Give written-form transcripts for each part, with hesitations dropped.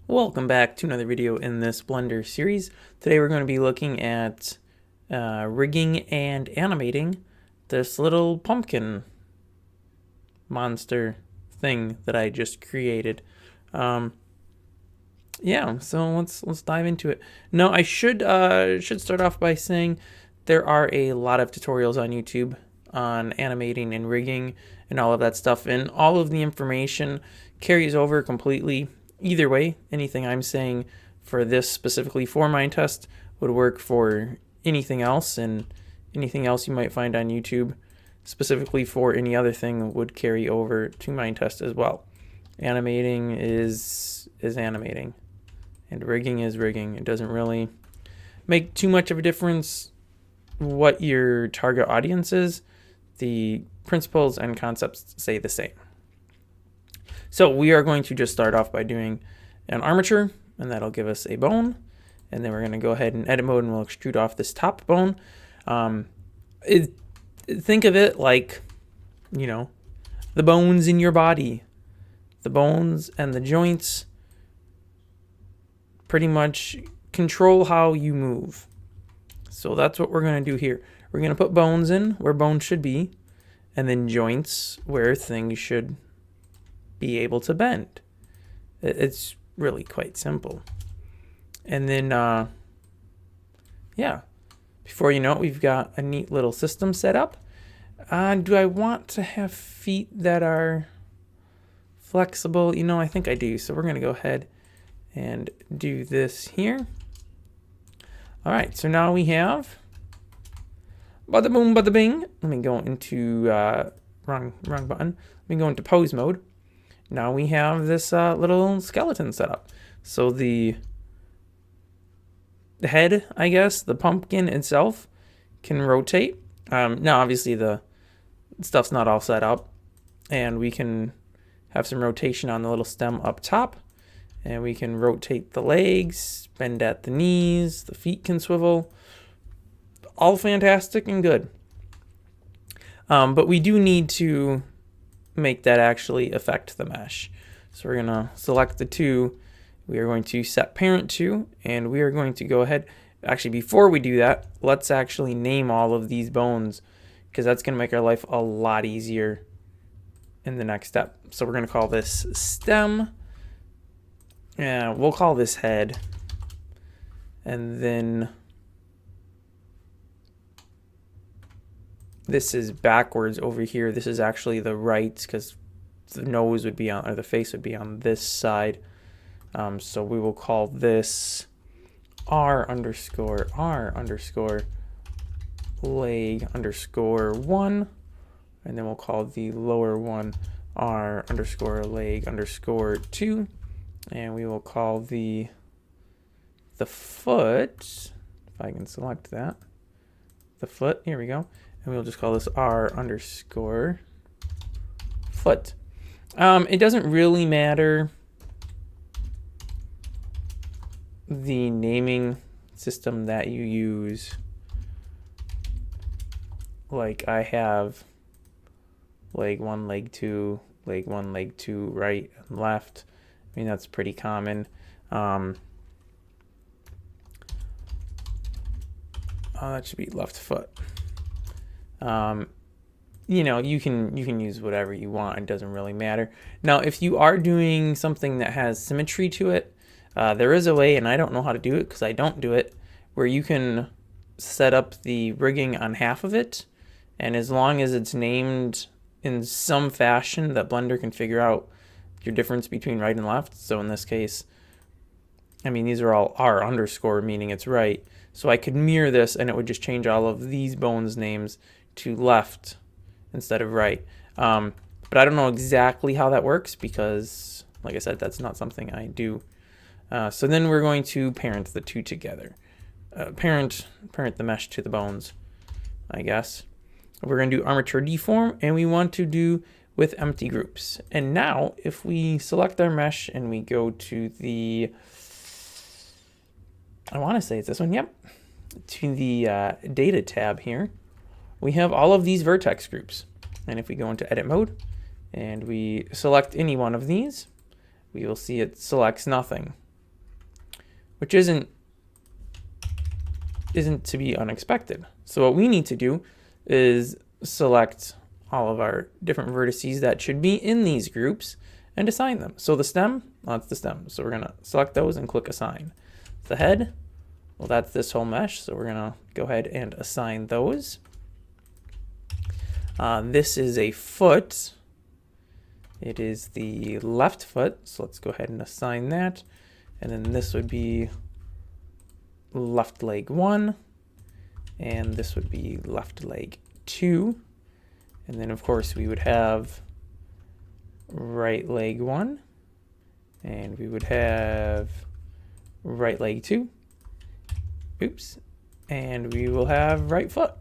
Welcome back to another video in this Blender series. Today we're going to be looking at rigging and animating this little pumpkin monster thing that I just created. Yeah, so let's dive into it. No, I should start off by saying there are a lot of tutorials on YouTube on animating and rigging and all of that stuff, and all of the information carries over completely. Either way, anything I'm saying for this specifically for Minetest would work for anything else, and anything else you might find on YouTube specifically for any other thing would carry over to Minetest as well. Animating is animating, and rigging is rigging. It doesn't really make too much of a difference what your target audience is. The principles and concepts stay the same. So we are going to just start off by doing an armature, and that'll give us a bone. And then we're going to go ahead and edit mode, and we'll extrude off this top bone. Think of it like, you know, the bones in your body. The bones and the joints pretty much control how you move. So that's what we're going to do here. We're going to put bones in where bones should be, and then joints where things should be able to bend. It's really quite simple. And then, yeah, before you know it, we've got a neat little system set up. Do I want to have feet that are flexible? You know, I think I do. So we're going to go ahead and do this here. All right, so now we have bada boom, bada bing. Let me go into wrong button. Let me go into pose mode. Now we have this little skeleton set up. So the head, I guess, the pumpkin itself can rotate. Now, obviously, the stuff's not all set up, and we can have some rotation on the little stem up top, and we can rotate the legs, bend at the knees, the feet can swivel. All fantastic and good. But we do need to make that actually affect the mesh. So we're going to select the two. We are going to set parent to, and we are going to go ahead. Actually, before we do that, let's actually name all of these bones, because that's going to make our life a lot easier in the next step. So we're going to call this stem. Yeah, we'll call this head. And then this is backwards over here. This is actually the right, because the nose would be on, or the face would be on this side. So we will call this R underscore leg underscore 1. And then we'll call the lower one R underscore leg underscore 2. And we will call the foot, if I can select that, the foot, here we go. And we'll just call this R underscore foot. It doesn't really matter the naming system that you use. Like I have leg 1, leg 2, leg 1, leg 2, right and left. I mean, that's pretty common. Oh, that should be left foot. You know, you can use whatever you want. It doesn't really matter. Now, if you are doing something that has symmetry to it, there is a way, and I don't know how to do it because I don't do it, where you can set up the rigging on half of it, and as long as it's named in some fashion that Blender can figure out your difference between right and left. So in this case, I mean, these are all R underscore, meaning it's right. So I could mirror this, and it would just change all of these bones names to left instead of right. But I don't know exactly how that works because, like I said, that's not something I do. So then we're going to parent the two together. Parent the mesh to the bones, I guess. We're going to do armature deform, and we want to do with empty groups. And now if we select our mesh and we go to the, I want to say it's this one, yep, to the data tab here, we have all of these vertex groups. And if we go into edit mode and we select any one of these, we will see it selects nothing. which isn't to be unexpected. So what we need to do is select all of our different vertices that should be in these groups and assign them. So the stem, well, that's the stem. So we're gonna select those and click assign. The head, well, that's this whole mesh. So we're gonna go ahead and assign those. This is a foot. It is the left foot. So let's go ahead and assign that. And then this would be left leg 1. And this would be left leg 2. And then of course we would have right leg 1. And we would have right leg 2. Oops. And we will have right foot.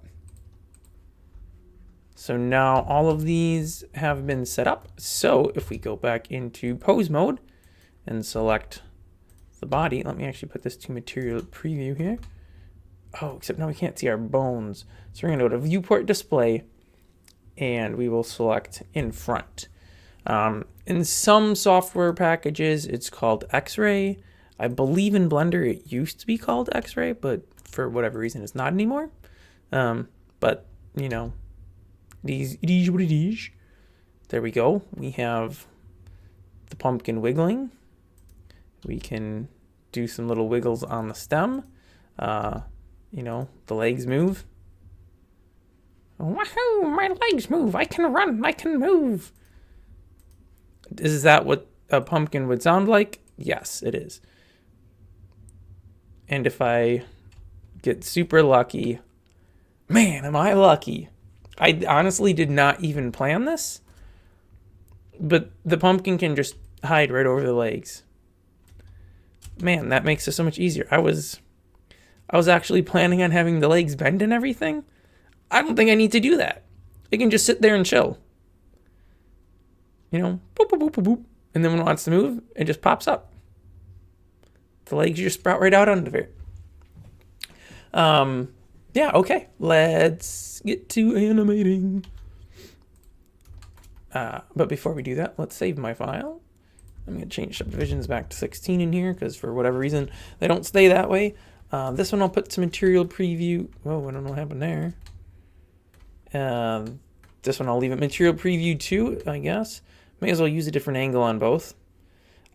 So now all of these have been set up. So if we go back into pose mode and select the body, let me actually put this to material preview here. Oh, except now we can't see our bones. So we're gonna go to viewport display and we will select in front. In some software packages, it's called X-ray. I believe in Blender it used to be called X-ray, but for whatever reason it's not anymore. But you know, it is what it is. There we go. We have the pumpkin wiggling. We can do some little wiggles on the stem. You know, the legs move. Wahoo, my legs move. I can run, I can move. Is that what a pumpkin would sound like? Yes, it is. And if I get super lucky, man, am I lucky. I honestly did not even plan this, but the pumpkin can just hide right over the legs. Man, that makes it so much easier. I was actually planning on having the legs bend and everything. I don't think I need to do that. It can just sit there and chill. You know, boop, boop, boop, boop, boop. And then when it wants to move, it just pops up. The legs just sprout right out under it. Yeah, okay. Let's get to animating. But before we do that, let's save my file. I'm going to change subdivisions back to 16 in here because for whatever reason, they don't stay that way. This one I'll put to material preview. Whoa, I don't know what happened there. This one I'll leave it material preview 2, I guess. May as well use a different angle on both.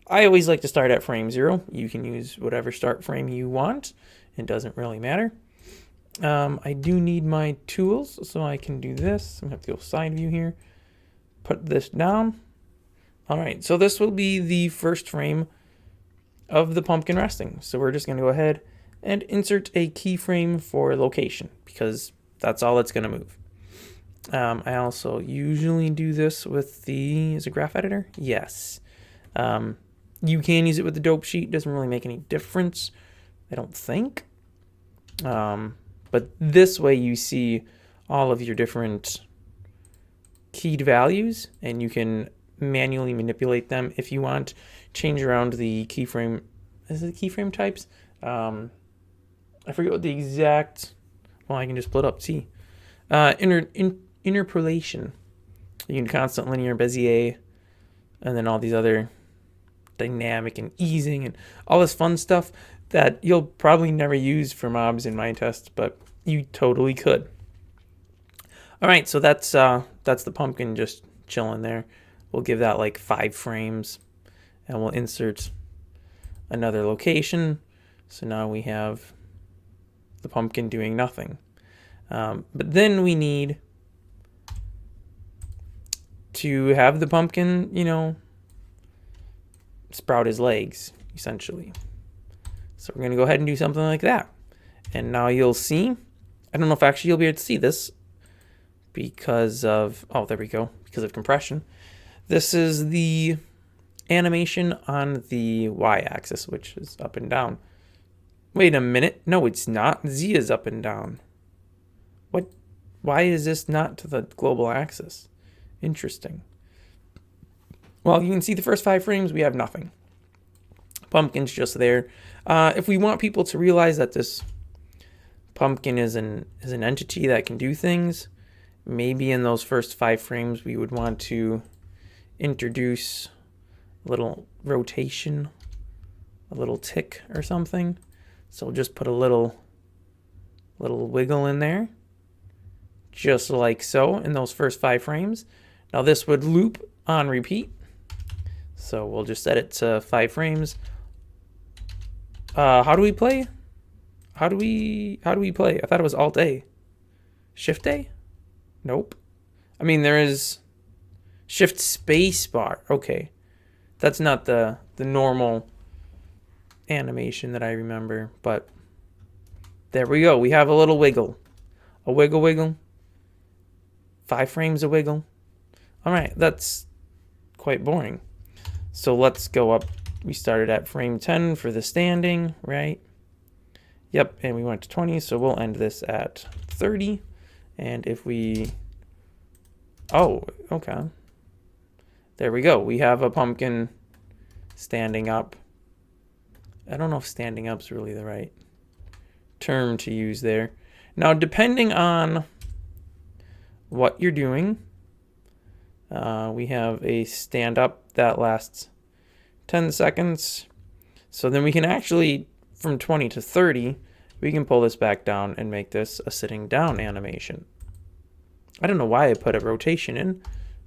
I always like to start at frame 0. You can use whatever start frame you want. It doesn't really matter. I do need my tools, so I can do this. I'm going to have to go side view here. Put this down. All right, so this will be the first frame of the pumpkin resting. So we're just going to go ahead and insert a keyframe for location because that's all it's going to move. I also usually do this with the, is it graph editor? Yes. You can use it with the dope sheet. Doesn't really make any difference, I don't think. But this way you see all of your different keyed values and you can manually manipulate them if you want. Change around the keyframe, is it keyframe types? I forget what the exact, well, I can just split up, see. Interpolation. You can constant linear Bezier and then all these other dynamic and easing and all this fun stuff that you'll probably never use for mobs in Minetest, but you totally could. All right, so that's the pumpkin just chilling there. We'll give that like 5 frames and we'll insert another location. So now we have the pumpkin doing nothing. But then we need to have the pumpkin, you know, sprout his legs, essentially. So we're going to go ahead and do something like that. And now you'll see, I don't know if actually you'll be able to see this because of, oh, there we go, because of compression. This is the animation on the y-axis, which is up and down. Wait a minute. No, it's not. Z is up and down. What? Why is this not to the global axis? Interesting. Well, you can see the first 5 frames, we have nothing. Pumpkin's just there. If we want people to realize that this pumpkin is an entity that can do things, maybe in those first 5 frames we would want to introduce a little rotation a little tick or something. So we'll just put a little wiggle in there, just like so in those first 5 frames. Now this would loop on repeat. So we'll just set it to 5 frames. How do we play? How do we play? I thought it was Alt A. Shift A? Nope. I mean, there is Shift space bar. Okay. That's not the normal animation that I remember, but there we go. We have a little wiggle. A wiggle wiggle. 5 frames of wiggle. All right, that's quite boring. So let's go up. We started at frame 10 for the standing, right? Yep, and we went to 20, so we'll end this at 30. And if we, oh, okay. There we go. We have a pumpkin standing up. I don't know if standing up is really the right term to use there. Now, depending on what you're doing, we have a stand up that lasts 10 seconds. So then we can actually, from 20 to 30, we can pull this back down and make this a sitting down animation. I don't know why I put a rotation in.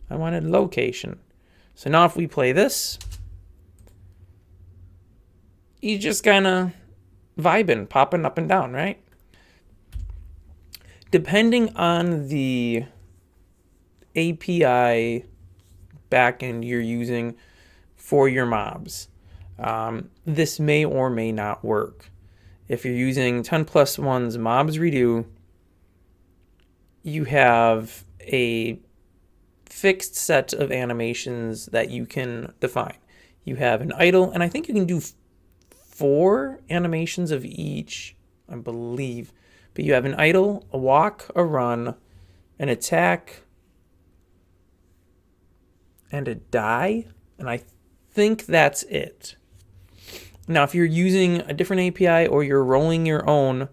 I wanted location. So now if we play this, he's just kind of vibing, popping up and down, right? Depending on the API backend you're using for your mobs, this may or may not work. If you're using 10+1's mobs redo, you have a fixed set of animations that you can define. You have an idle, and I think you can do 4 animations of each, I believe. But you have an idle, a walk, a run, an attack, and a die. And I think that's it. Now, if you're using a different API or you're rolling your own,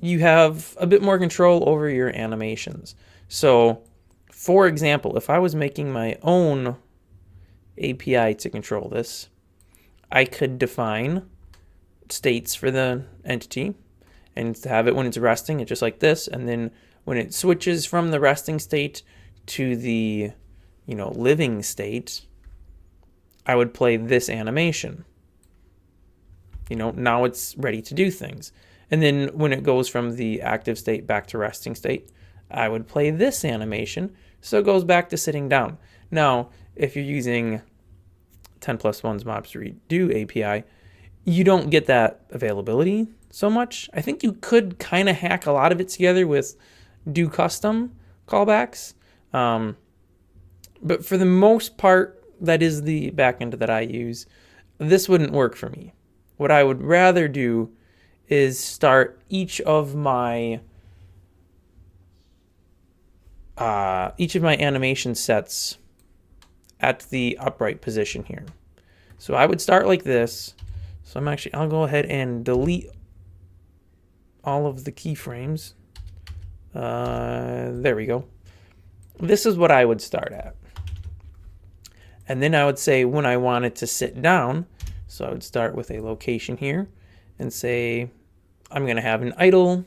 you have a bit more control over your animations. So, for example, if I was making my own API to control this, I could define states for the entity and have it when it's resting, it's just like this. And then when it switches from the resting state to the, living state, I would play this animation. Now it's ready to do things. And then when it goes from the active state back to resting state, I would play this animation. So it goes back to sitting down. Now, if you're using 10+1's mobs redo API, you don't get that availability so much. I think you could kind of hack a lot of it together with do custom callbacks. But for the most part, that is the backend that I use. This wouldn't work for me. What I would rather do is start each of my animation sets at the upright position here. So I would start like this. So I'll go ahead and delete all of the keyframes. There we go. This is what I would start at. And then I would say when I want it to sit down, so I would start with a location here and say I'm going to have an idle,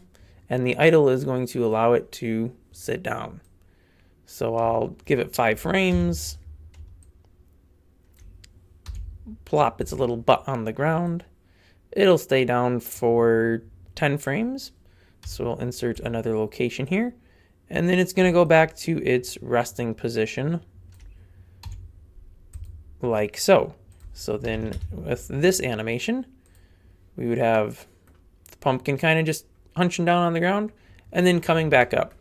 and the idle is going to allow it to sit down. So I'll give it 5 frames. Plop its little butt on the ground. It'll stay down for 10 frames. So we'll insert another location here. And then it's going to go back to its resting position like so. So then with this animation, we would have the pumpkin kind of just hunching down on the ground and then coming back up.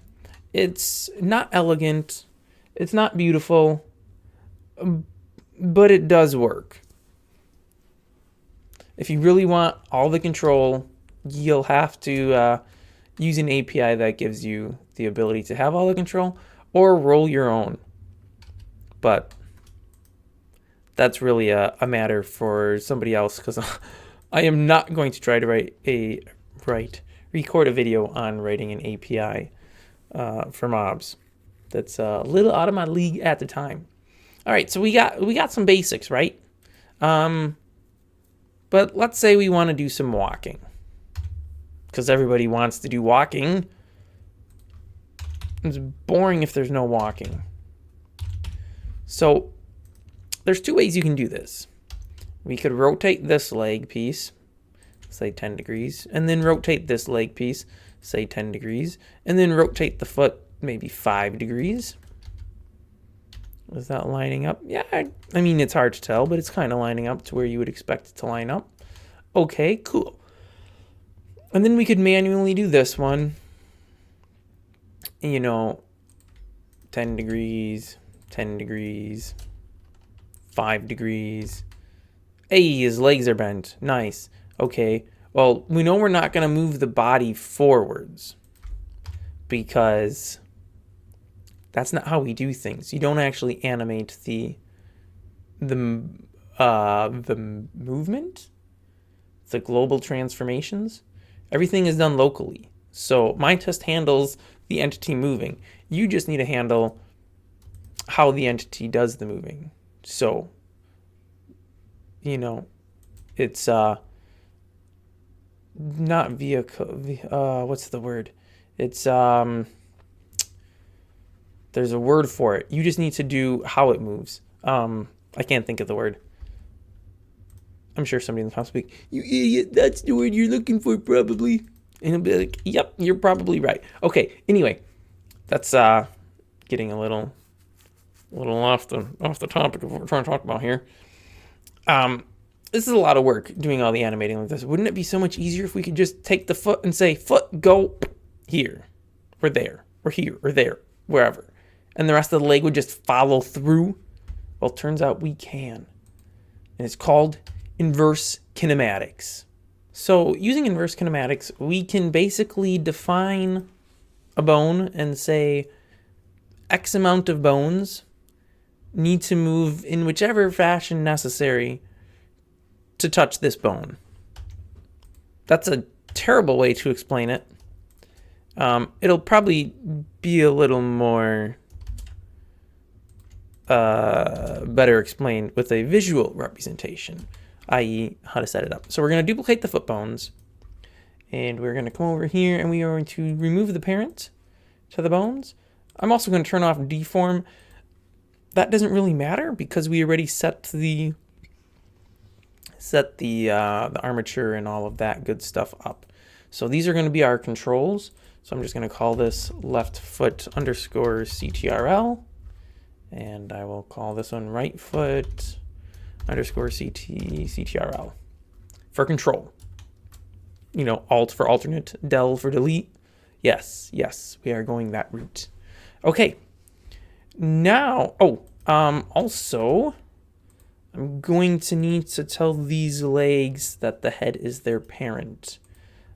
It's not elegant. It's not beautiful, but it does work. If you really want all the control, you'll have to use an API that gives you the ability to have all the control or roll your own. But that's really a matter for somebody else, because I am not going to try to record a video on writing an API for mobs. That's a little out of my league at the time. All right, so we got some basics, right? But let's say we want to do some walking, because everybody wants to do walking. It's boring if there's no walking. So there's two ways you can do this. We could rotate this leg piece, say 10 degrees, and then rotate this leg piece, say 10 degrees, and then rotate the foot maybe 5 degrees. Is that lining up? Yeah, I mean, it's hard to tell, but it's kind of lining up to where you would expect it to line up. Okay, cool. And then we could manually do this one. You know, 10 degrees, 10 degrees, 5 degrees. Hey, his legs are bent. Nice. Okay, well, we know we're not going to move the body forwards because that's not how we do things. You don't actually animate the movement, the global transformations. Everything is done locally. So Minetest handles the entity moving. You just need to handle how the entity does the moving. So, you know, it's not vehicle. What's the word? It's there's a word for it. You just need to do how it moves. I can't think of the word. I'm sure somebody in the comments will be, you idiot, that's the word you're looking for probably. And I'll be like, yep, you're probably right. Okay, anyway, that's getting a little off the topic of what we're trying to talk about here. This is a lot of work doing all the animating like this. Wouldn't it be so much easier if we could just take the foot and say, foot, go here, or there, or here, or there, wherever. And the rest of the leg would just follow through? Well, turns out we can. And it's called inverse kinematics. So using inverse kinematics, we can basically define a bone and say X amount of bones need to move in whichever fashion necessary to touch this bone. That's a terrible way to explain it. It'll probably be a little more better explained with a visual representation, i.e. how to set it up. So we're going to duplicate the foot bones, and we're going to come over here and we are going to remove the parent to the bones. I'm also going to turn off deform. That doesn't really matter because we already set the armature and all of that good stuff up. So these are going to be our controls. So I'm just going to call this left foot underscore CTRL. And I will call this one right foot underscore CTRL for control. You know, alt for alternate, del for delete. Yes, we are going that route. Okay. Now, also, I'm going to need to tell these legs that the head is their parent.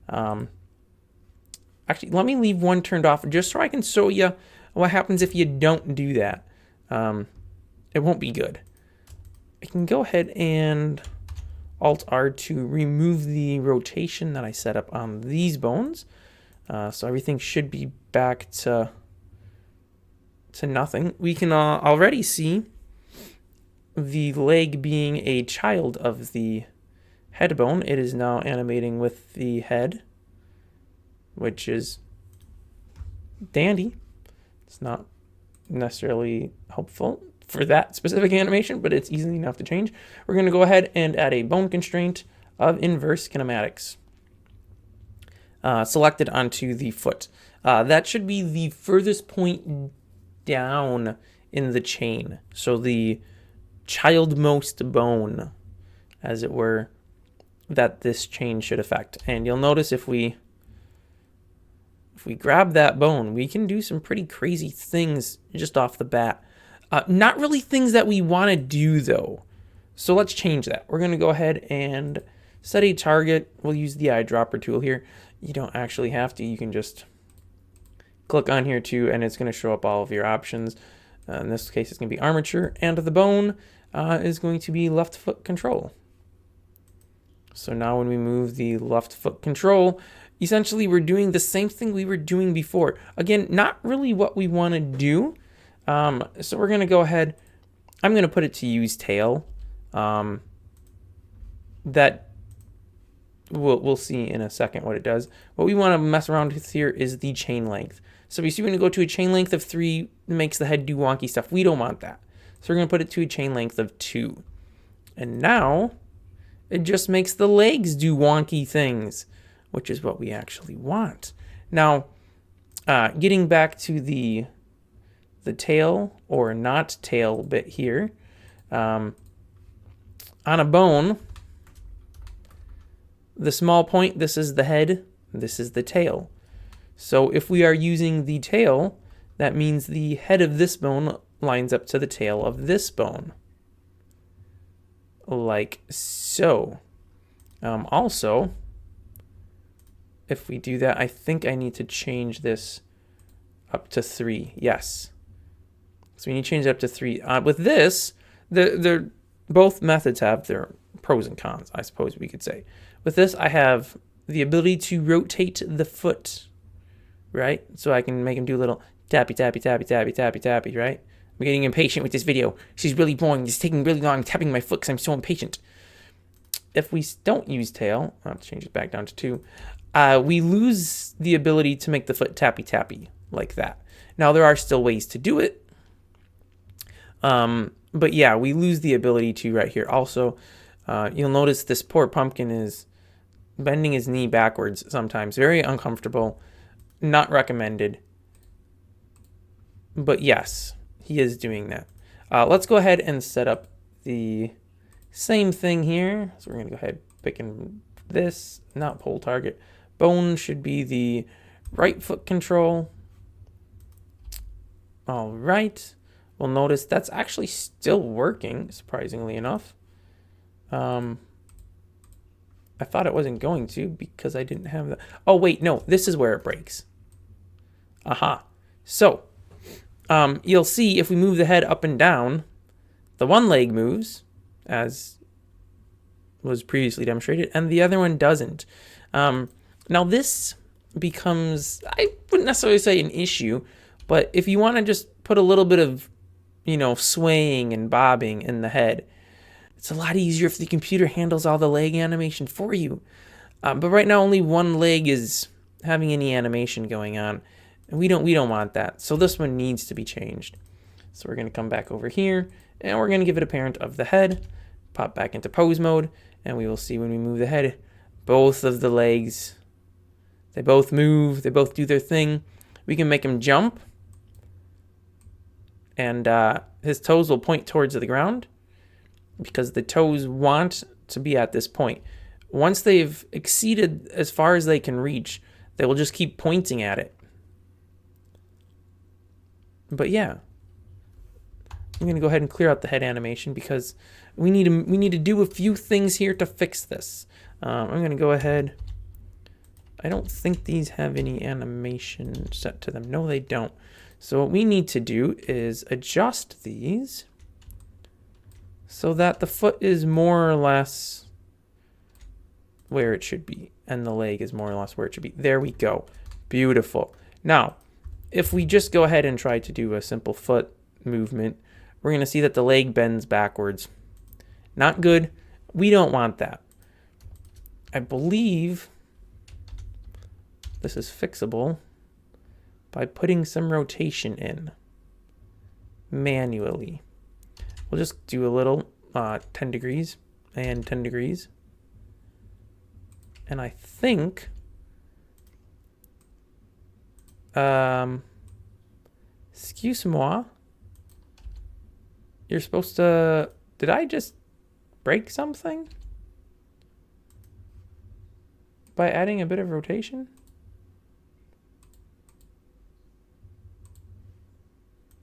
Actually, let me leave one turned off just so I can show you what happens if you don't do that. It won't be good. I can go ahead and Alt-R to remove the rotation that I set up on these bones. So everything should be back to nothing. We can already see the leg being a child of the head bone. It is now animating with the head, which is dandy. It's not necessarily helpful for that specific animation, but it's easy enough to change. We're going to go ahead and add a bone constraint of inverse kinematics selected onto the foot. That should be the furthest point down in the chain. So the childmost bone, as it were, that this chain should affect. And you'll notice if we grab that bone, we can do some pretty crazy things just off the bat. Not really things that we want to do, though. So let's change that. We're going to go ahead and set a target. We'll use the eyedropper tool here. You don't actually have to. You can just click on here, too, and it's going to show up all of your options. In this case, it's going to be armature, and the bone is going to be left foot control. So now when we move the left foot control, essentially we're doing the same thing we were doing before. Again, not really what we want to do. So we're going to go ahead. I'm going to put it to use tail. That we'll see in a second what it does. What we want to mess around with here is the chain length. So we see we're going to go to a chain length of 3, it makes the head do wonky stuff. We don't want that. So we're going to put it to a chain length of 2. And now it just makes the legs do wonky things, which is what we actually want. Now, getting back to the tail or not tail bit here, on a bone, the small point, this is the head, this is the tail. So if we are using the tail, that means the head of this bone lines up to the tail of this bone. Like so. Also, if we do that, I think I need to change this up to 3. Yes. So we need to change it up to 3. With this, both methods have their pros and cons, I suppose we could say. With this, I have the ability to rotate the foot, right? So I can make him do a little tappy, tappy, tappy, tappy, tappy, tappy, right? I'm getting impatient with this video. She's really boring. It's taking really long tapping my foot because I'm so impatient. If we don't use tail, I'll have to change it back down to 2. We lose the ability to make the foot tappy, tappy like that. Now, there are still ways to do it. But yeah, we lose the ability to right here. Also, you'll notice this poor pumpkin is bending his knee backwards sometimes. Very uncomfortable. Not recommended. But yes, he is doing that. Let's go ahead and set up the same thing here. So we're going to go ahead picking this, not pole target. Bone should be the right foot control. All right. Well, notice that's actually still working, surprisingly enough. I thought it wasn't going to because I didn't have that. Oh, wait, no, this is where it breaks. Aha. So, you'll see if we move the head up and down, the one leg moves, as was previously demonstrated, and the other one doesn't. Now, this becomes, I wouldn't necessarily say an issue, but if you want to just put a little bit of, swaying and bobbing in the head, it's a lot easier if the computer handles all the leg animation for you. But right now, only one leg is having any animation going on. And we don't want that. So this one needs to be changed. So we're going to come back over here, and we're going to give it a parent of the head, pop back into pose mode, and we will see when we move the head, both of the legs, they both move, they both do their thing. We can make him jump, and his toes will point towards the ground because the toes want to be at this point. Once they've exceeded as far as they can reach, they will just keep pointing at it. But yeah, I'm gonna go ahead and clear out the head animation because we need to do a few things here to fix this. I'm gonna go ahead. I don't think these have any animation set to them. No, they don't. So what we need to do is adjust these so that the foot is more or less where it should be and the leg is more or less where it should be. There we go. Beautiful. Now, if we just go ahead and try to do a simple foot movement, we're going to see that the leg bends backwards. Not good. We don't want that. I believe this is fixable by putting some rotation in manually. We'll just do a little 10 degrees and 10 degrees. And I think excuse-moi, you're supposed to, did I just break something by adding a bit of rotation?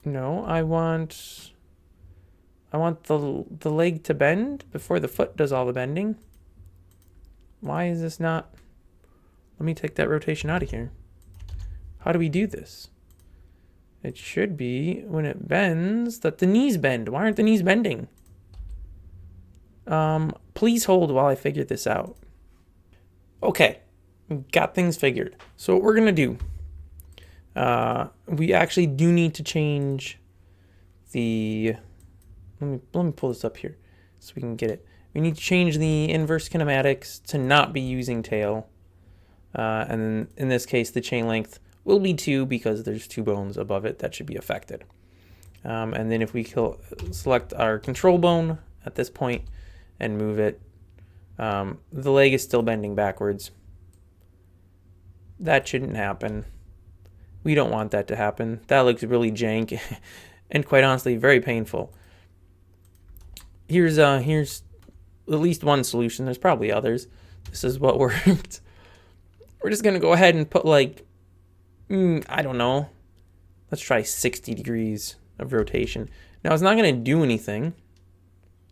No, I want the leg to bend before the foot does all the bending. Why is this not? Let me take that rotation out of here. How do we do this? It should be when it bends that the knees bend. Why aren't the knees bending? Please hold while I figure this out. Okay, got things figured. So what we're gonna do, we actually do need to change the, let me pull this up here so we can get it. we need to change the inverse kinematics to not be using tail. And then in this case, the chain length will be 2 because there's 2 bones above it that should be affected. And then if we select our control bone at this point and move it, the leg is still bending backwards. That shouldn't happen. We don't want that to happen. That looks really jank and quite honestly very painful. Here's at least one solution. There's probably others. This is what worked. We're just gonna go ahead and put like, I don't know. Let's try 60 degrees of rotation. Now it's not gonna do anything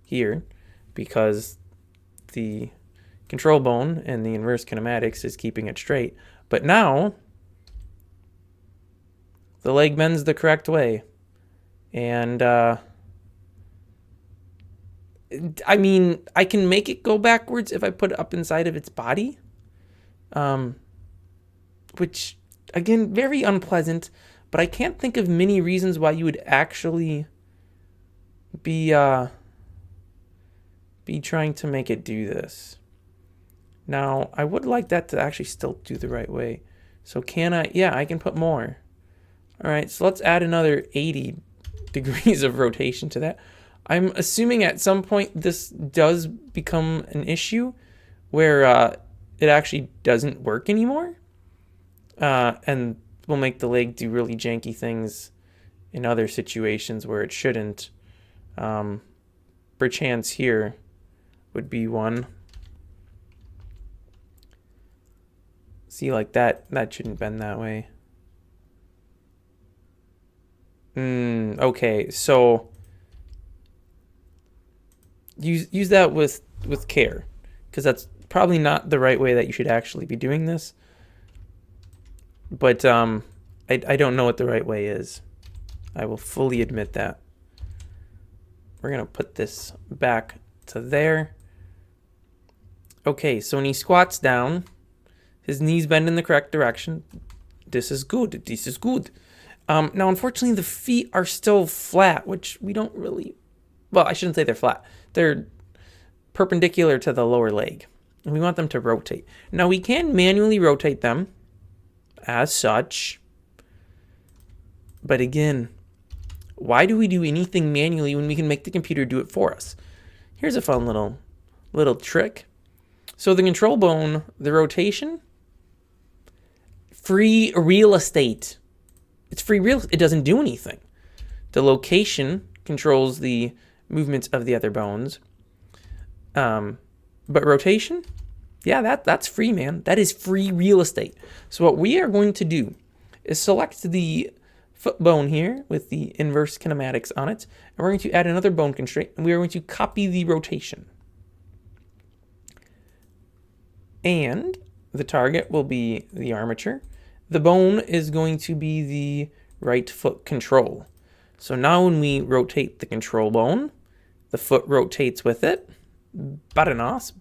here because the control bone and the inverse kinematics is keeping it straight. But now the leg bends the correct way. And I mean, I can make it go backwards if I put it up inside of its body. Which, again, very unpleasant, but I can't think of many reasons why you would actually be trying to make it do this. Now, I would like that to actually still do the right way. So can I? Yeah, I can put more. All right, so let's add another 80 degrees of rotation to that. I'm assuming at some point this does become an issue where it actually doesn't work anymore. And will make the leg do really janky things in other situations where it shouldn't. Perchance here would be one. See, like that shouldn't bend that way. Okay, so use that with care, because that's probably not the right way that you should actually be doing this. But I don't know what the right way is. I will fully admit that. We're gonna put this back to there. Okay, so when he squats down, his knees bend in the correct direction. This is good. This is good. Now, unfortunately, the feet are still flat, which we don't really... Well, I shouldn't say they're flat. They're perpendicular to the lower leg. And we want them to rotate. Now, we can manually rotate them as such. But again, why do we do anything manually when we can make the computer do it for us? Here's a fun little trick. So the control bone, the rotation, free real estate. It's free real estate. It doesn't do anything. The location controls the movements of the other bones. But rotation, yeah, that's free, man. That is free real estate. So what we are going to do is select the foot bone here with the inverse kinematics on it. And we're going to add another bone constraint. And we are going to copy the rotation. And the target will be the armature. The bone is going to be the right foot control. So now when we rotate the control bone, the foot rotates with it. Bedinos.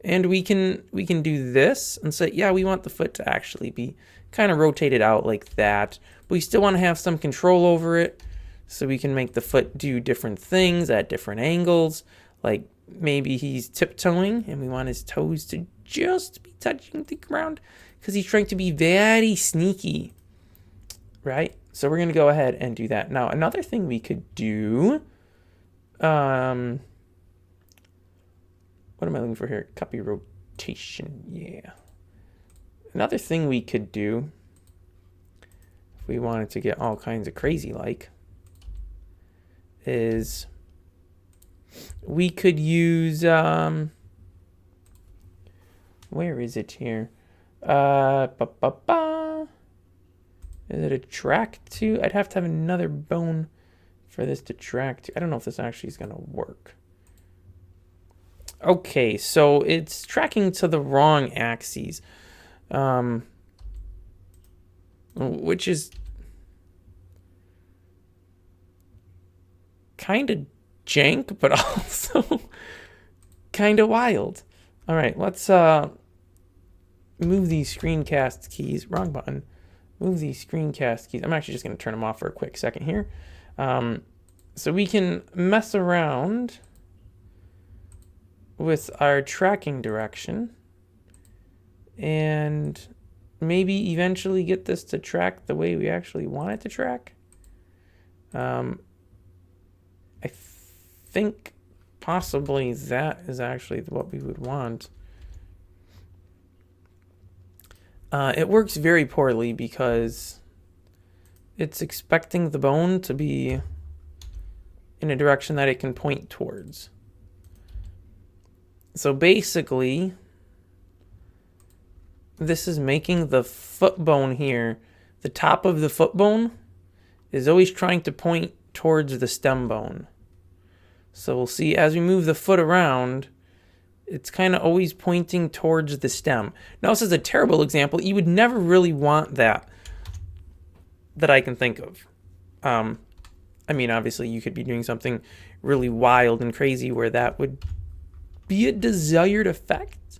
And we can do this and say, yeah, we want the foot to actually be kind of rotated out like that. But we still want to have some control over it. So we can make the foot do different things at different angles. Like maybe he's tiptoeing and we want his toes to just be touching the ground because he's trying to be very sneaky, right? So we're going to go ahead and do that. Now, another thing we could do, what am I looking for here? Copy rotation, yeah. Another thing we could do, if we wanted to get all kinds of crazy like, is we could use, where is it here? Is it a track to? I'd have to have another bone for this to track to. I don't know if this actually is going to work. Okay, so it's tracking to the wrong axes, which is kind of jank, but also kind of wild. All right, let's move these screencast keys. Wrong button. Move these screencast keys. I'm actually just going to turn them off for a quick second here. So we can mess around with our tracking direction and maybe eventually get this to track the way we actually want it to track. I think possibly that is actually what we would want. It works very poorly because it's expecting the bone to be in a direction that it can point towards. So basically, this is making the foot bone here, the top of the foot bone is always trying to point towards the stem bone. So we'll see as we move the foot around, it's kind of always pointing towards the stem. Now this is a terrible example. You would never really want that I can think of. I mean, obviously you could be doing something really wild and crazy where that would be a desired effect.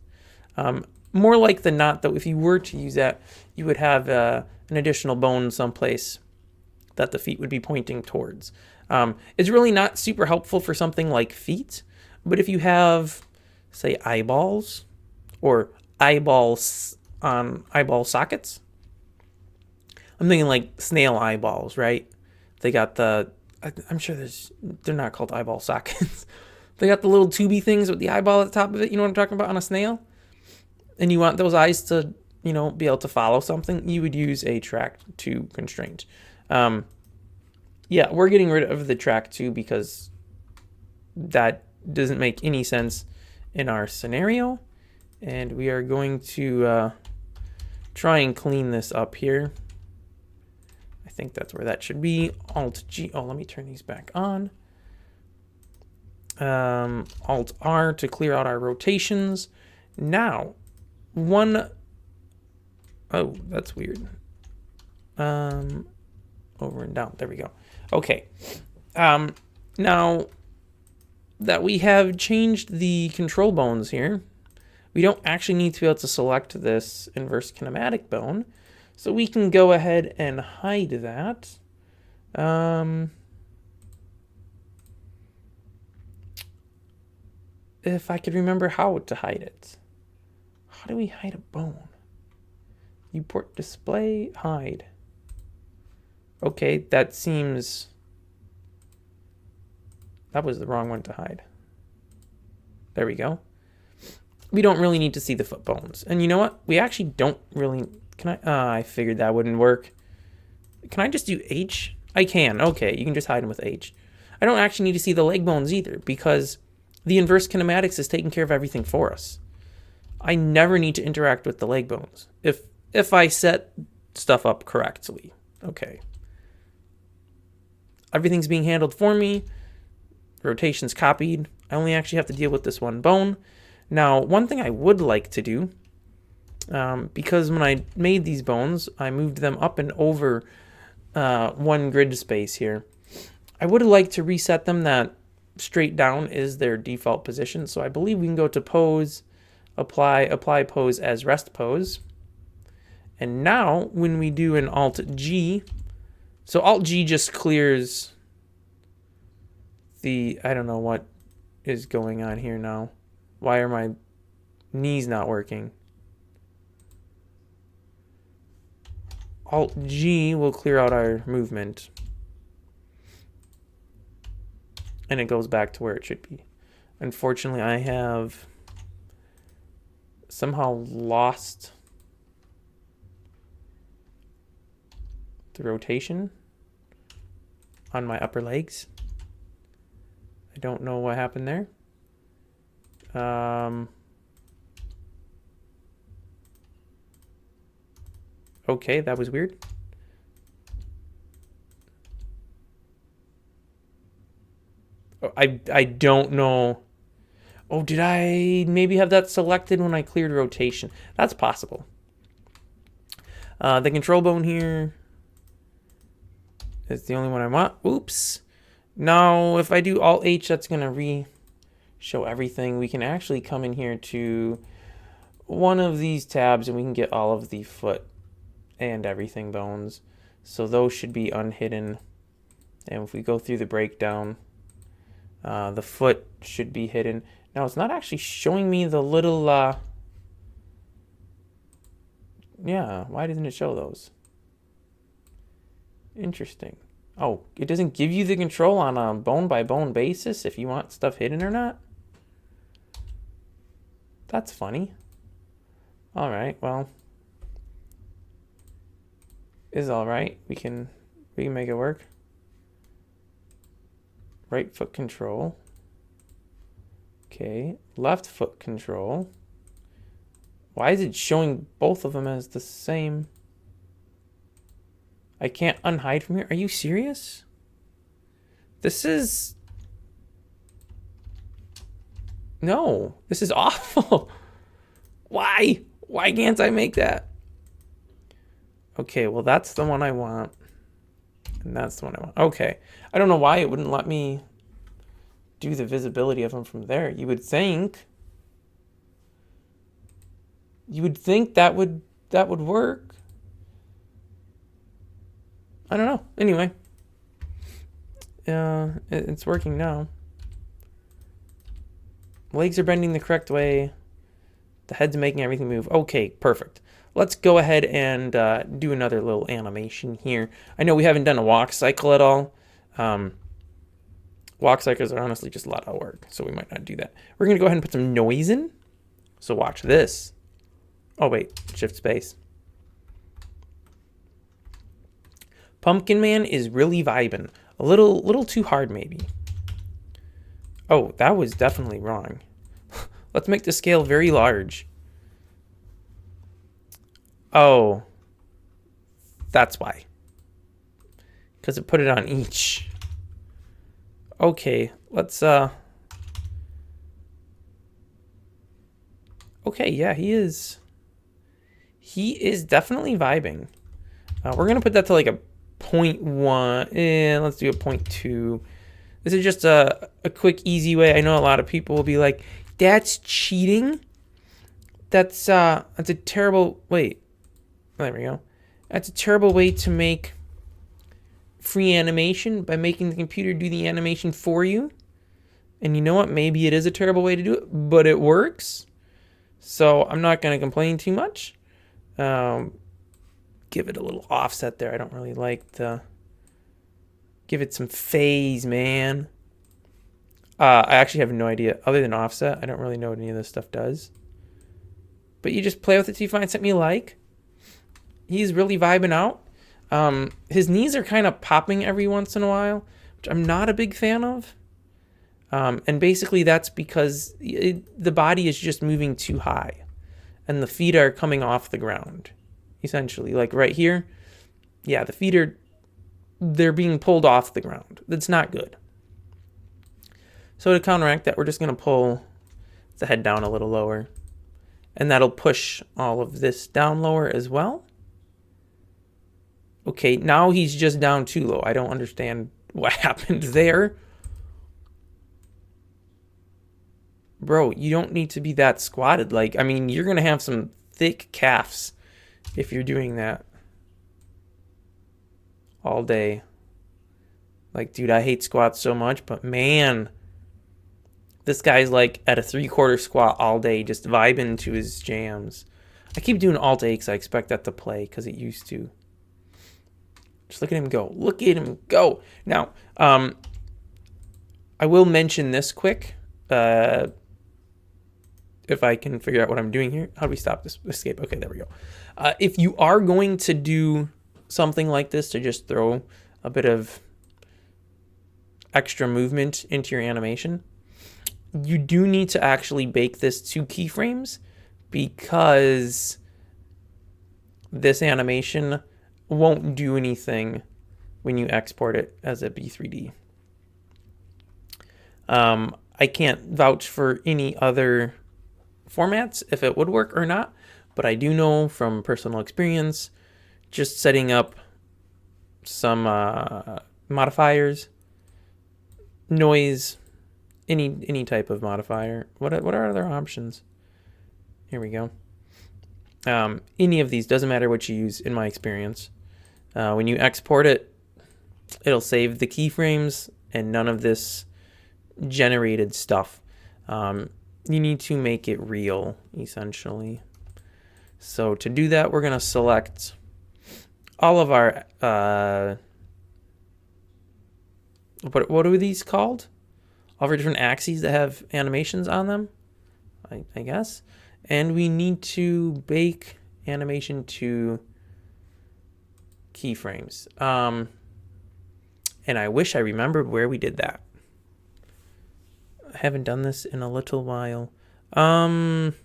More like than not, though, if you were to use that, you would have an additional bone someplace that the feet would be pointing towards. It's really not super helpful for something like feet, but if you have, say, eyeballs or eyeballs on eyeball sockets, I'm thinking like snail eyeballs, right? They got I'm sure they're not called eyeball sockets. They got the little tubey things with the eyeball at the top of it. You know what I'm talking about on a snail? And you want those eyes to, be able to follow something. You would use a track 2 constraint. Yeah, we're getting rid of the track 2 because that doesn't make any sense in our scenario. And we are going to try and clean this up here. I think that's where that should be. Alt G. Oh, let me turn these back on. Alt R to clear out our rotations. Now, oh, that's weird. Over and down. There we go. Okay. Now that we have changed the control bones here, we don't actually need to be able to select this inverse kinematic bone. So we can go ahead and hide that. If I could remember how to hide it. How do we hide a bone? Viewport display, hide. Okay, that seems... That was the wrong one to hide. There we go. We don't really need to see the foot bones. And you know what? We actually don't really... Can I... I figured that wouldn't work. Can I just do H? I can. Okay, you can just hide them with H. I don't actually need to see the leg bones either because the inverse kinematics is taking care of everything for us. I never need to interact with the leg bones if I set stuff up correctly. Okay. Everything's being handled for me. Rotation's copied. I only actually have to deal with this one bone. Now, one thing I would like to do, because when I made these bones, I moved them up and over one grid space here. I would like to reset them that straight down is their default position. So I believe we can go to pose, apply pose as rest pose. And now when we do an Alt G, so Alt G just clears the, I don't know what is going on here now. Why are my knees not working? Alt G will clear out our movement. And it goes back to where it should be. Unfortunately, I have somehow lost the rotation on my upper legs. I don't know what happened there. Okay, that was weird. I don't know. Oh, did I maybe have that selected when I cleared rotation? That's possible. The control bone here is the only one I want. Oops. Now, if I do Alt H, that's going to re-show everything. We can actually come in here to one of these tabs and we can get all of the foot and everything bones. So those should be unhidden. And if we go through the breakdown, the foot should be hidden. Now it's not actually showing me the little, yeah, why doesn't it show those? Interesting. Oh, it doesn't give you the control on a bone by bone basis if you want stuff hidden or not? That's funny. All right, well, is all right. We can make it work. Right foot control. Okay, left foot control. Why is it showing both of them as the same? I can't unhide from here. Are you serious? This is... No, this is awful. Why? Why can't I make that? Okay, well, that's the one I want. And that's the one I want. Okay. I don't know why it wouldn't let me do the visibility of them from there. You would think that would work. I don't know. Anyway, it's working now. Legs are bending the correct way. The head's making everything move. Okay, perfect. Let's go ahead and do another little animation here. I know we haven't done a walk cycle at all. Walk cycles are honestly just a lot of work, so we might not do that. We're going to go ahead and put some noise in. So watch this. Oh, wait. Shift space. Pumpkin Man is really vibing. A little too hard, maybe. Oh, that was definitely wrong. Let's make the scale very large. Oh. That's why. Because it put it on each. Okay, let's, okay, yeah, he is definitely vibing. We're going to put that to like a 0.1, let's do a 0.2. This is just a quick, easy way. I know a lot of people will be like, that's cheating. That's a terrible, wait, there we go. That's a terrible way to make free animation by making the computer do the animation for you. And you know what? Maybe it is a terrible way to do it, but it works. So I'm not going to complain too much. Give it a little offset there. I don't really like the... Give it some phase, man. I actually have no idea. Other than offset, I don't really know what any of this stuff does. But you just play with it till you find something you like. He's really vibing out. His knees are kind of popping every once in a while, which I'm not a big fan of. And basically that's because the body is just moving too high and the feet are coming off the ground, essentially. Like right here, yeah, the feet they're being pulled off the ground. That's not good. So to counteract that, we're just going to pull the head down a little lower, and that'll push all of this down lower as well. Okay, now he's just down too low. I don't understand what happened there. Bro, you don't need to be that squatted. Like, I mean, you're going to have some thick calves if you're doing that all day. Like, dude, I hate squats so much, but man, this guy's like at a 3/4 squat all day, just vibing to his jams. I keep doing Alt-A because I expect that to play because it used to. Just look at him go. Look at him go. Now, I will mention this quick. If I can figure out what I'm doing here. How do we stop this escape? Okay, there we go. If you are going to do something like this to just throw a bit of extra movement into your animation, you do need to actually bake this to keyframes because this animation won't do anything when you export it as a B3D. I can't vouch for any other formats if it would work or not, but I do know from personal experience, just setting up some modifiers, noise, any type of modifier. What are other options? Here we go. Any of these, doesn't matter what you use in my experience. When you export it, it'll save the keyframes and none of this generated stuff. you need to make it real, essentially. So to do that, we're going to select all of our, what are these called? All of our different axes that have animations on them, I guess. And we need to bake animation to keyframes. And I wish I remembered where we did that. I haven't done this in a little while. Nope.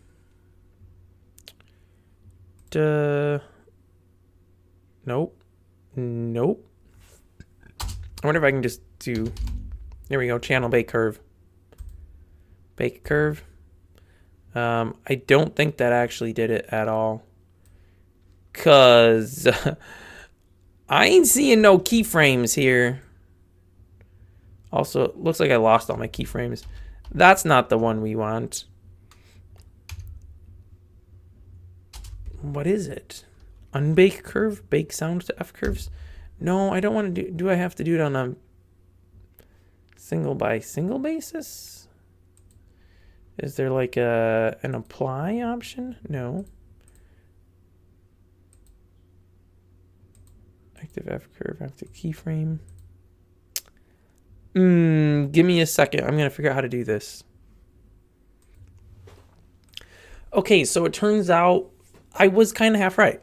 I wonder if I can just do, there we go, channel bake curve. Bake curve. I don't think that actually did it at all. Cause I ain't seeing no keyframes here. Also, it looks like I lost all my keyframes. That's not the one we want. What is it? Unbake curve? Bake sound to F curves? No, I don't want to do I have to do it on a single by single basis? Is there like an apply option? No. Active F curve, active keyframe. Give me a second. I'm going to figure out how to do this. Okay, so it turns out I was kind of half right.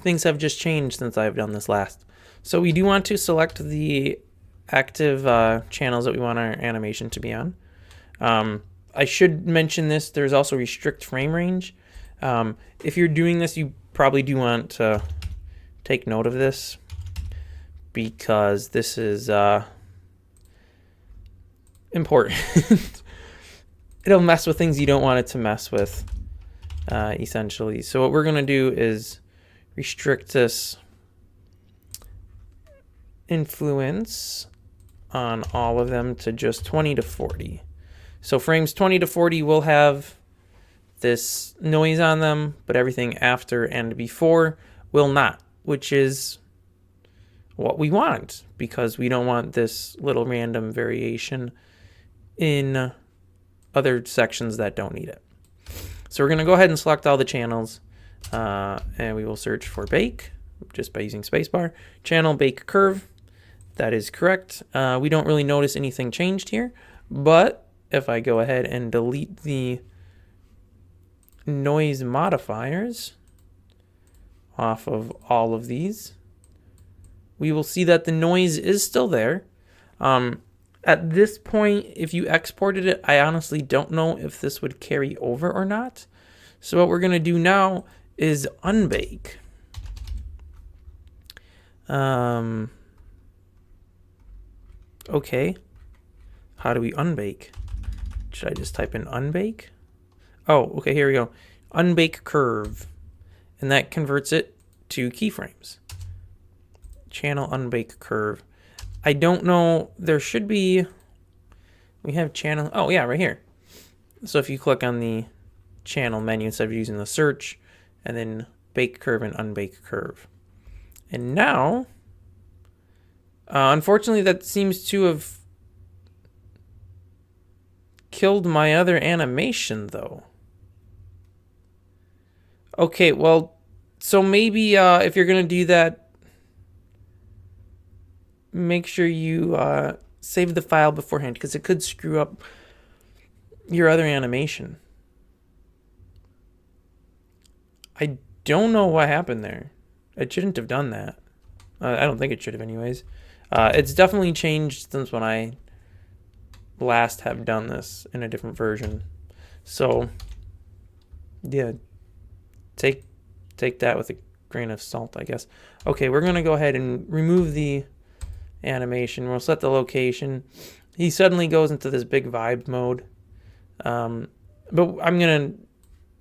Things have just changed since I've done this last. So we do want to select the active channels that we want our animation to be on. I should mention this. There's also restrict frame range. If you're doing this, you probably do want to take note of this, because this is important. It'll mess with things you don't want it to mess with, essentially. So what we're going to do is restrict this influence on all of them to just 20 to 40. So frames 20 to 40 will have this noise on them, but everything after and before will not, which is what we want, because we don't want this little random variation in other sections that don't need it. So we're going to go ahead and select all the channels, and we will search for bake just by using spacebar. Channel bake curve. That is correct. We don't really notice anything changed here, but if I go ahead and delete the noise modifiers off of all of these, we will see that the noise is still there. At this point, if you exported it, I honestly don't know if this would carry over or not. So what we're going to do now is unbake. Okay. How do we unbake? Should I just type in unbake? Oh, okay, here we go. Unbake curve. And that converts it to keyframes. Channel unbake curve. I don't know, there should be, we have channel, oh yeah, right here. So if you click on the channel menu instead of using the search, and then bake curve and unbake curve. And now, unfortunately that seems to have killed my other animation though. Okay, well, so maybe if you're gonna do that, make sure you save the file beforehand, because it could screw up your other animation. I don't know what happened there. It shouldn't have done that. I don't think it should have anyways. It's definitely changed since when I last have done this in a different version. So yeah, take that with a grain of salt, I guess. Okay, we're gonna go ahead and remove the animation. We'll set the location. He suddenly goes into this big vibe mode. But I'm gonna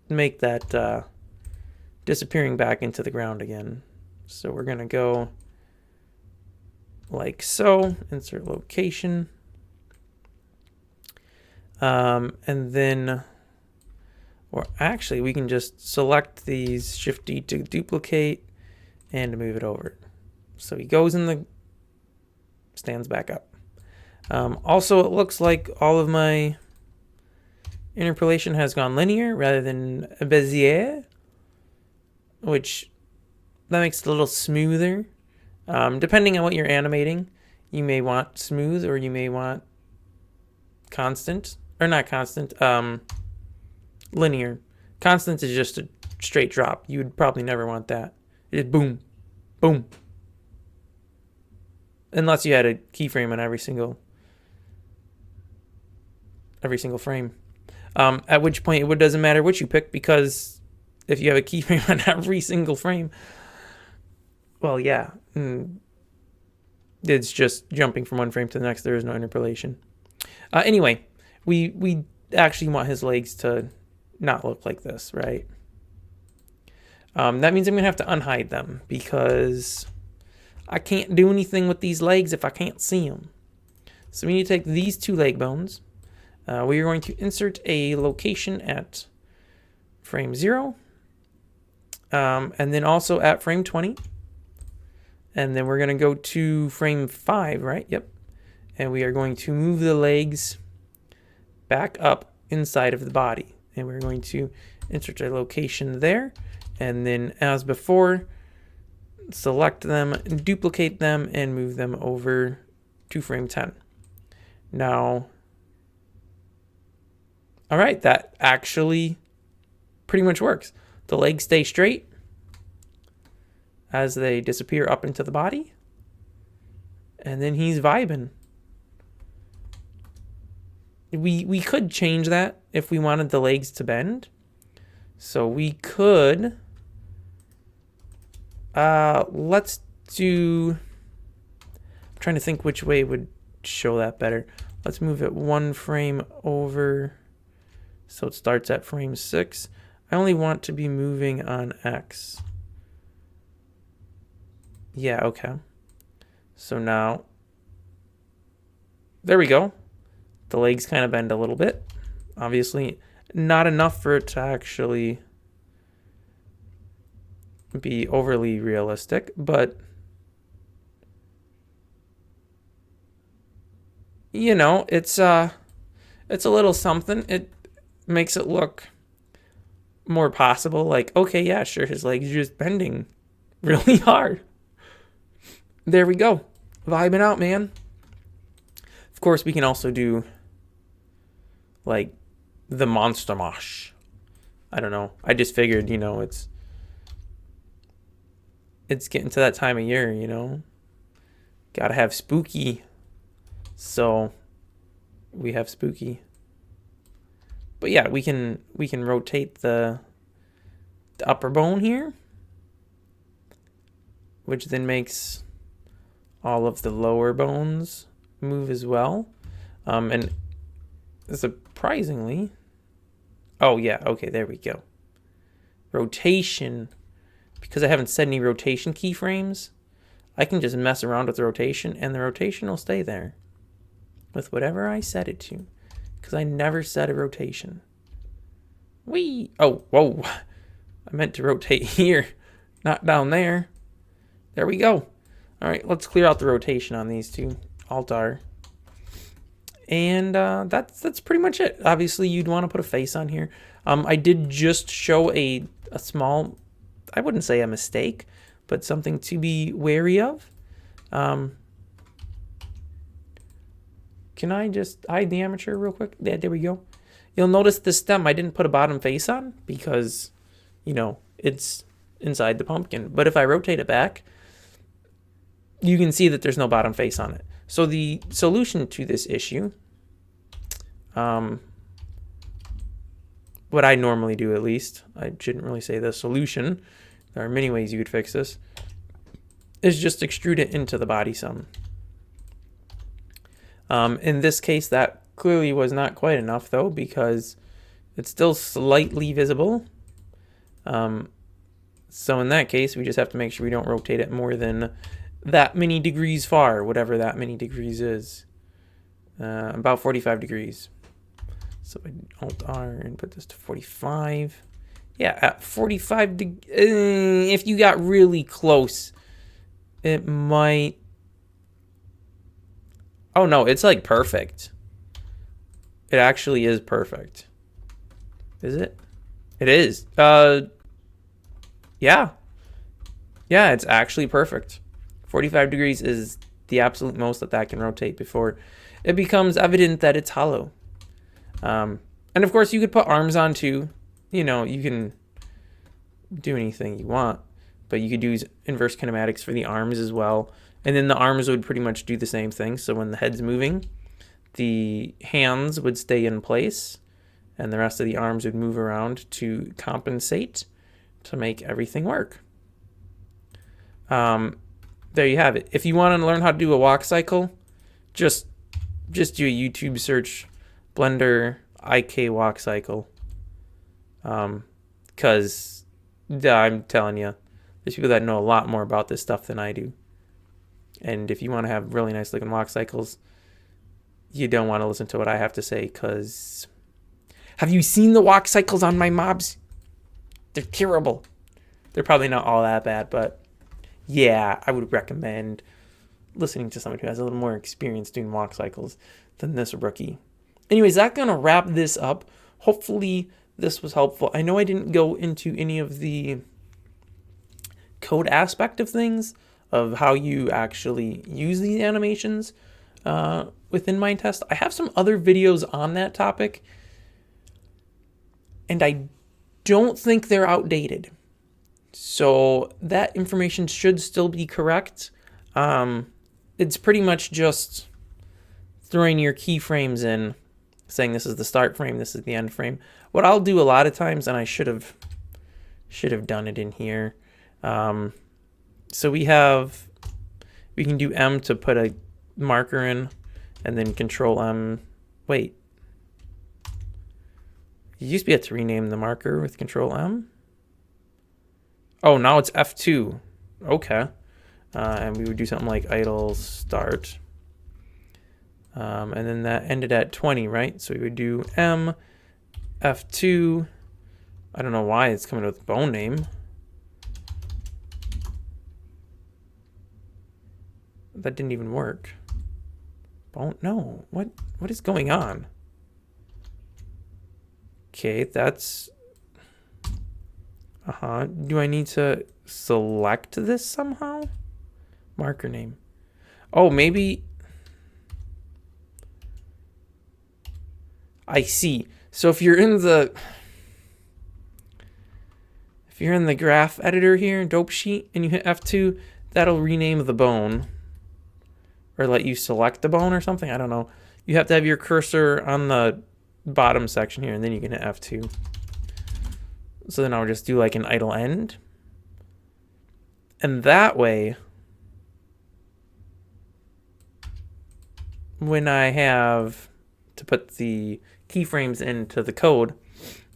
make that disappearing back into the ground again. So we're gonna go like so, insert location. And then, or actually we can just select these, Shift D to duplicate and move it over. So he goes in the, stands back up. Also, it looks like all of my Interpolation has gone linear rather than Bezier, which that makes it a little smoother. Depending on what you're animating, you may want smooth or you may want constant, or not constant, linear. Constant is just a straight drop. You would probably never want that. It is boom, boom. Unless you had a keyframe on every single frame. At which point it doesn't matter what you pick, because if you have a keyframe on every single frame, well, yeah, it's just jumping from one frame to the next. There is no interpolation. Anyway, we actually want his legs to not look like this, right? That means I'm gonna have to unhide them, because I can't do anything with these legs if I can't see them. So we need to take these two leg bones. We are going to insert a location at frame 0, and then also at frame 20. And then we're going to go to frame 5, right? Yep. And we are going to move the legs back up inside of the body. And we're going to insert a location there. And then, as before, select them, duplicate them, and move them over to frame 10. Now, all right, that actually pretty much works. The legs stay straight as they disappear up into the body. And then he's vibing. We could change that if we wanted the legs to bend. So we could, let's do, I'm trying to think which way would show that better. Let's move it one frame over. So it starts at frame 6. I only want to be moving on X. Yeah, okay. So now, there we go. The legs kind of bend a little bit. Obviously, not enough for it to actually be overly realistic, but you know, it's a little something. It makes it look more possible. Like, okay, yeah, sure, his legs are just bending really hard. There we go. Vibing out, man. Of course, we can also do like the monster mash. I don't know. I just figured, you know, it's getting to that time of year, you know. Gotta have spooky. So we have spooky. But yeah, we can rotate the upper bone here, which then makes all of the lower bones move as well. And surprisingly, oh yeah, okay, there we go. Rotation, because I haven't set any rotation keyframes, I can just mess around with the rotation and the rotation will stay there with whatever I set it to, because I never set a rotation. Whee! Oh, whoa. I meant to rotate here, not down there. There we go. All right, let's clear out the rotation on these two. Alt-R. And that's pretty much it. Obviously, you'd want to put a face on here. I did just show a small, I wouldn't say a mistake, but something to be wary of. Can I just hide the armature real quick? Yeah, there we go. You'll notice the stem, I didn't put a bottom face on because, you know, it's inside the pumpkin. But if I rotate it back, you can see that there's no bottom face on it. So the solution to this issue, what I normally do at least, I shouldn't really say the solution, there are many ways you could fix this, is just extrude it into the body some. In this case, that clearly was not quite enough though, because it's still slightly visible. So in that case, we just have to make sure we don't rotate it more than that many degrees far, whatever that many degrees is. About 45 degrees. So I Alt-R and put this to 45. Yeah, at 45 if you got really close, it might... Oh no, it's like perfect. It actually is perfect. Is it? It is. Yeah. Yeah, it's actually perfect. 45 degrees is the absolute most that can rotate before it becomes evident that it's hollow. And of course, you could put arms on too. You know, you can do anything you want, but you could use inverse kinematics for the arms as well. And then the arms would pretty much do the same thing. So when the head's moving, the hands would stay in place and the rest of the arms would move around to compensate to make everything work. There you have it. If you want to learn how to do a walk cycle, just do a YouTube search, Blender IK walk cycle. Because I'm telling you, there's people that know a lot more about this stuff than I do. And if you want to have really nice looking walk cycles, you don't want to listen to what I have to say, because have you seen the walk cycles on my mobs? They're terrible. They're probably not all that bad, but yeah, I would recommend listening to somebody who has a little more experience doing walk cycles than this rookie. Anyways, that's going to wrap this up. Hopefully this was helpful. I know I didn't go into any of the code aspect of things, of how you actually use these animations within Minetest. I have some other videos on that topic, and I don't think they're outdated. So that information should still be correct. It's pretty much just throwing your keyframes in, saying this is the start frame, this is the end frame. What I'll do a lot of times, and I should have done it in here. So we can do M to put a marker in, and then Control M. Wait, you used to be able to rename the marker with Control M. Oh, now it's F2. Okay. And we would do something like idle start. And then that ended at 20, right? So we would do M, F2. I don't know why it's coming with bone name. That didn't even work. Bone? No. What is going on? Okay, that's... Do I need to select this somehow? Marker name. Oh, maybe... I see. So if you're in the graph editor here, dope sheet, and you hit F2, that'll rename the bone. Or let you select the bone or something. I don't know. You have to have your cursor on the bottom section here, and then you can hit F2. So then I'll just do like an idle end. And that way, when I have to put the keyframes into the code,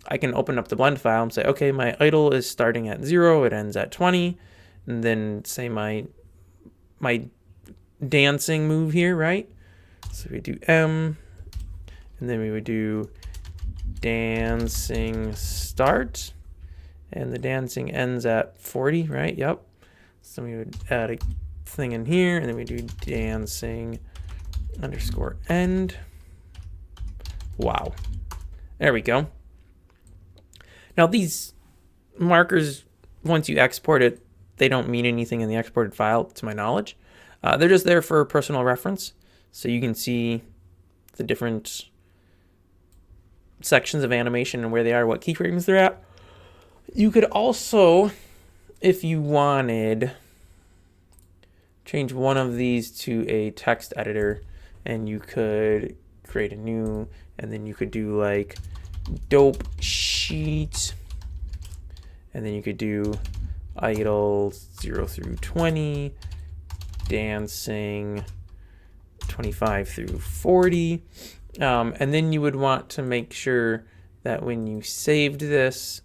I can open up the blend file and say, okay, my idle is starting at 0, it ends at 20, and then say my dancing move here, right? So we do M, and then we would do dancing start, and the dancing ends at 40, right? Yep. So we would add a thing in here, and then we do dancing underscore end. Wow. There we go. Now these markers, once you export it, they don't mean anything in the exported file, to my knowledge. They're just there for personal reference, so you can see the different sections of animation and where they are, what keyframes they're at. You could also, if you wanted, change one of these to a text editor, and you could create a new, and then you could do like dope sheet, and then you could do idle 0 through 20, dancing 25 through 40, and then you would want to make sure that when you saved this,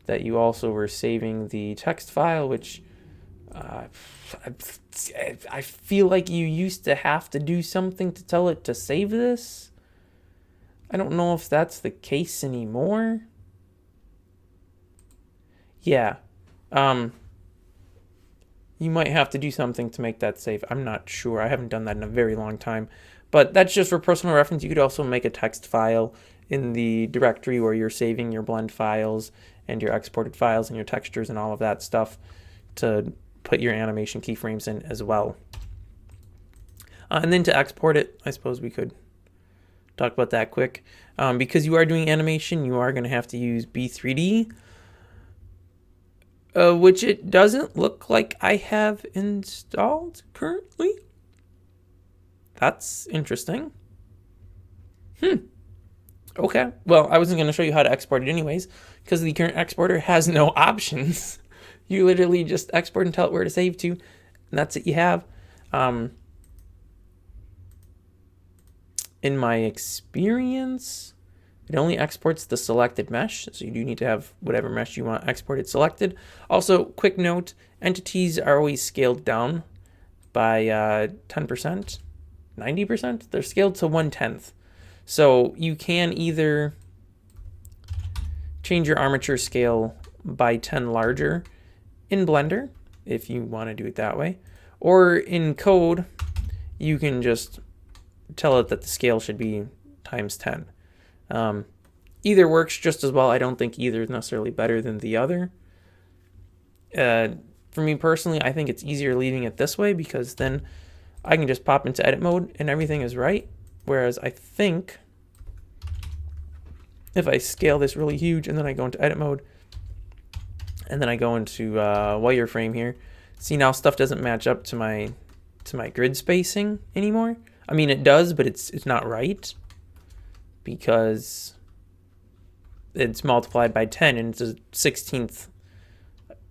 that you also were saving the text file, which I feel like you used to have to do something to tell it to save this. I don't know if that's the case anymore. Yeah. You might have to do something to make that save. I'm not sure. I haven't done that in a very long time. But that's just for personal reference. You could also make a text file in the directory where you're saving your blend files and your exported files and your textures and all of that stuff to put your animation keyframes in as well. And then to export it, I suppose we could talk about that quick. Because you are doing animation, you are going to have to use B3D, which it doesn't look like I have installed currently. That's interesting. Okay, well, I wasn't going to show you how to export it anyways, because the current exporter has no options. You literally just export and tell it where to save to, and that's it you have. In my experience, it only exports the selected mesh, so you do need to have whatever mesh you want exported selected. Also, quick note, entities are always scaled down by 10%, 90%. They're scaled to 1/10. So you can either change your armature scale by 10 larger in Blender, if you want to do it that way, or in code, you can just tell it that the scale should be times 10. Either works just as well. I don't think either is necessarily better than the other. For me personally, I think it's easier leaving it this way because then I can just pop into edit mode and everything is right. Whereas I think if I scale this really huge and then I go into edit mode and then I go into wireframe here, see now stuff doesn't match up to my grid spacing anymore. I mean it does, but it's not right because it's multiplied by 10 and it's a 16th,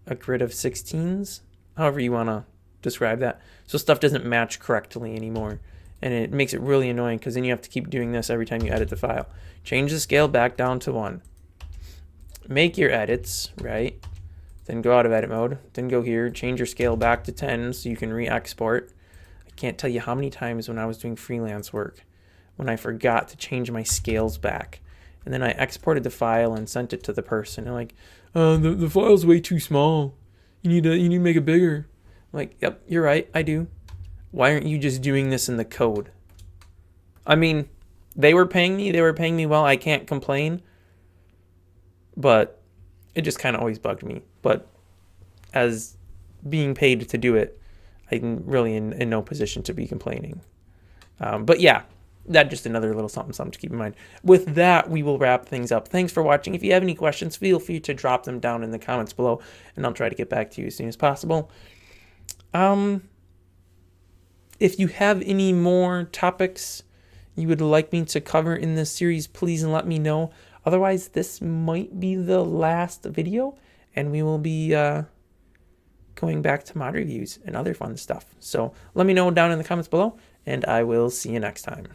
a grid of 16s, however you want to describe that. So stuff doesn't match correctly anymore. And it makes it really annoying because then you have to keep doing this every time you edit the file. Change the scale back down to 1. Make your edits, right? Then go out of edit mode. Then go here, change your scale back to 10 so you can re-export. I can't tell you how many times when I was doing freelance work when I forgot to change my scales back. And then I exported the file and sent it to the person. They're like, the file's way too small. You need to make it bigger. I'm like, yep, you're right, I do. Why aren't you just doing this in the code? I mean, they were paying me well, I can't complain. But it just kind of always bugged me. But as being paid to do it, I'm really in no position to be complaining. But yeah, that's just another little something to keep in mind. With that, we will wrap things up. Thanks for watching. If you have any questions, feel free to drop them down in the comments below, and I'll try to get back to you as soon as possible. If you have any more topics you would like me to cover in this series, please let me know. Otherwise, this might be the last video, and we will be going back to mod reviews and other fun stuff. So let me know down in the comments below, and I will see you next time.